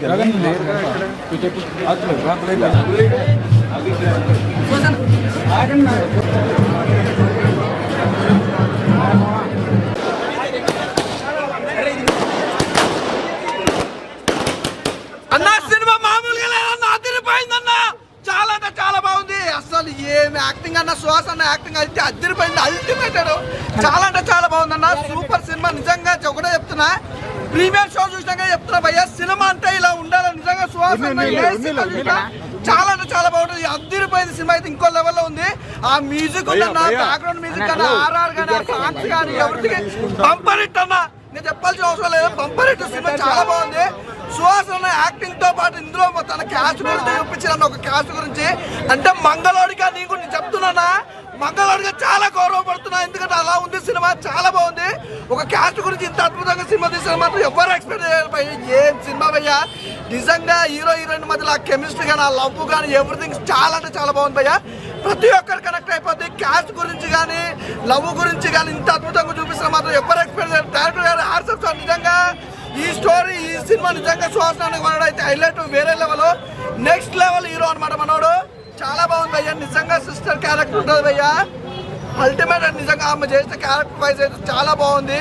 అన్నా సినిమా మామూలుగా లేదన్నా, అదిరిపోయిందన్నా. చాలా అంటే చాలా బాగుంది. అసలు ఏమి యాక్టింగ్ అన్న, శ్వాస అన్న యాక్టింగ్ అయితే అదిరిపోయింది, అల్టిమేటెడ్. చాలా అంటే చాలా బాగుందన్న, సూపర్ సినిమా. నిజంగా ఒకటే చెప్తున్నా, ప్రీమియర్ షో చూసినాక చెప్తున్నా భయ్యా, సినిమా అంటే ఇలా ఉండాలి. నిజంగా శ్వాస చాలా అంటే చాలా బాగుంటుంది, అదిరిపోయింది సినిమా అయితే. ఇంకో లెవెల్లో ఉంది. ఆ మ్యూజిక్ ఉందన్న, బ్యాక్గ్రౌండ్ మ్యూజిక్ అన్న, ఆర్ఆర్ కానీ, సాంగ్స్ కానీ, ఎవరికి బంపర్ హిట్ అన్న. నేను చెప్పాల్సిన అవసరం లేదు, బంపర్ హిట్ సినిమా. చాలా బాగుంది. సుహాస్ యాక్టింగ్ తో పాటు ఇందులో తన క్యాస్ట్ గురించి చూపించిన ఒక క్యాస్ట్ గురించి అంటే మంగళోడిగా నీకు నేను చెప్తున్నానా, మంగళోడిగా చాలా గౌరవపడుతున్నా. ఎందుకంటే అలా ఉంది సినిమా, చాలా బాగుంది. ఒక క్యాస్ట్ గురించి ఇంత అద్భుతంగా సినిమా తీసిన మాత్రం ఎవరు ఎక్స్పెక్ట్ చేయరు భయ్య. ఏం సినిమా భయ్యా, నిజంగా హీరో హీరోయిన్ మధ్యలో ఆ కెమిస్ట్రీ కానీ, ఆ లవ్ కానీ, ఎవ్రీథింగ్ చాలా అంటే చాలా బాగుంది భయ్య. ప్రతి ఒక్కరు కనెక్ట్ అయిపోద్ది. క్యాస్ట్ గురించి కానీ, లవ్ గురించి కానీ ఇంత అద్భుతంగా చూపిస్తున్న మాత్రం ఎవరు ఎక్స్పెక్ట్ చేయరు. డైరెక్టర్ గారు హార్ట్స్ ఆఫ్. నిజంగా ఈ స్టోరీ, ఈ సినిమా నిజంగా శ్వాసనానికి మనోడు అయితే హైలైట్, వేరే లెవెల్, నెక్స్ట్ లెవెల్ హీరో అనమాట మనోడు. చాలా బాగుంది భయ్యా. నిజంగా సిస్టర్ క్యారెక్టర్ ఉంటుంది భయ్యా, అల్టిమేట్. నిజంగా ఆమె చేసిన క్యారెక్టర్ వైజ్ అయితే చాలా బాగుంది.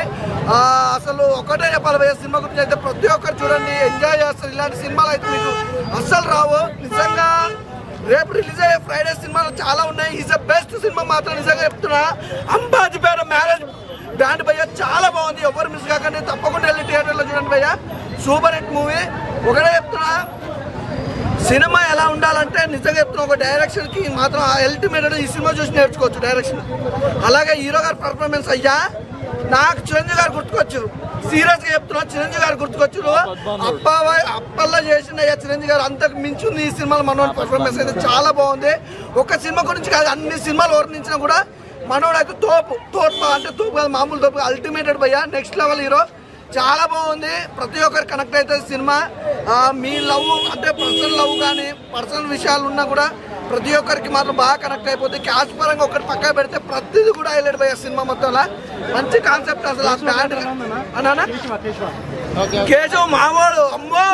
అసలు ఒకటే చెప్పాలి భయ్యా, సినిమా గురించి అయితే ప్రతి ఒక్కరు చూడండి, ఎంజాయ్ చేస్తారు. ఇలాంటి సినిమాలు అయితే మీకు అస్సలు రావు. నిజంగా రేపు రిలీజ్ అయ్యే ఫ్రైడే సినిమాలు చాలా ఉన్నాయి. ఈజ్ ద బెస్ట్ సినిమా మాత్రం నిజంగా చెప్తున్నా. అంబాజీపేట మ్యారేజ్ బ్యాండ్ భయ్యా చాలా బాగుంది, ఎవరు మిస్ కాకండి, తప్పకుండా వెళ్ళి థియేటర్లో చూడండి భయ్యా. Super hit movie. ఒకటే చెప్తున్నా, సినిమా ఎలా ఉండాలంటే నిజంగా చెప్తున్నా, ఒక డైరెక్షన్కి మాత్రం అల్టిమేట్. ఈ సినిమా చూసి నేర్చుకోవచ్చు డైరెక్షన్. అలాగే హీరో గారి పర్ఫార్మెన్స్ అయ్యా, నాకు చిరంజీవి గారు గుర్తుకొచ్చు. సీరియస్గా చెప్తున్నా, చిరంజీవి గారు గుర్తుకొచ్చు. అప్పల్లో చేసిన అయ్యా చిరంజీవి గారు, అంతకు మించింది ఈ సినిమాలో మనోడి పర్ఫార్మెన్స్ అయితే చాలా బాగుంది. ఒక సినిమా గురించి కాదు, అన్ని సినిమాలు వర్ణించినా కూడా మనోడు అయితే తోపు అంటే తోపు కాదు, మామూలు తోపు, అల్టిమేటెడ్ భయ్యా. నెక్స్ట్ లెవెల్ హీరో, చాలా బాగుంది. ప్రతి ఒక్కరు కనెక్ట్ అవుతుంది సినిమా. మీ లవ్ అంటే పర్సనల్ లవ్ కానీ, పర్సనల్ విషయాలు ఉన్నా కూడా ప్రతి ఒక్కరికి మాత్రం బాగా కనెక్ట్ అయిపోతుంది. క్యాష్ పరంగా ఒకటి పక్క పెడితే ప్రతిదీ కూడా హైలైట్ పోయే సినిమా మొత్తంలో. మంచి కాన్సెప్ట్ అసలు. ఆ బ్యాండ్ అన్నా కేశవ్ మామూలు, అమ్మో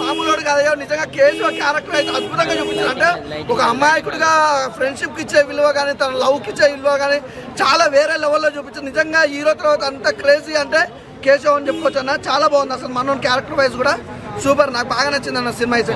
మామూలు కాదయ్యో. నిజంగా కేశవ్ క్యారెక్టర్ అయితే అద్భుతంగా చూపించారు. అంటే ఒక అమాయకుడిగా ఫ్రెండ్షిప్కి ఇచ్చే విలువ కానీ, తన లవ్కి ఇచ్చే విలువ కానీ చాలా వేరే లెవెల్లో చూపించారు. నిజంగా హీరో తర్వాత అంత క్రేజీ అంటే కేశవ్ అని చెప్పుకోవచ్చు అన్న. చాలా బాగుంది అసలు. మనోని క్యారెక్టర్ వైజ్ కూడా సూపర్, నాకు బాగా నచ్చింది అన్న సినిమా అయితే.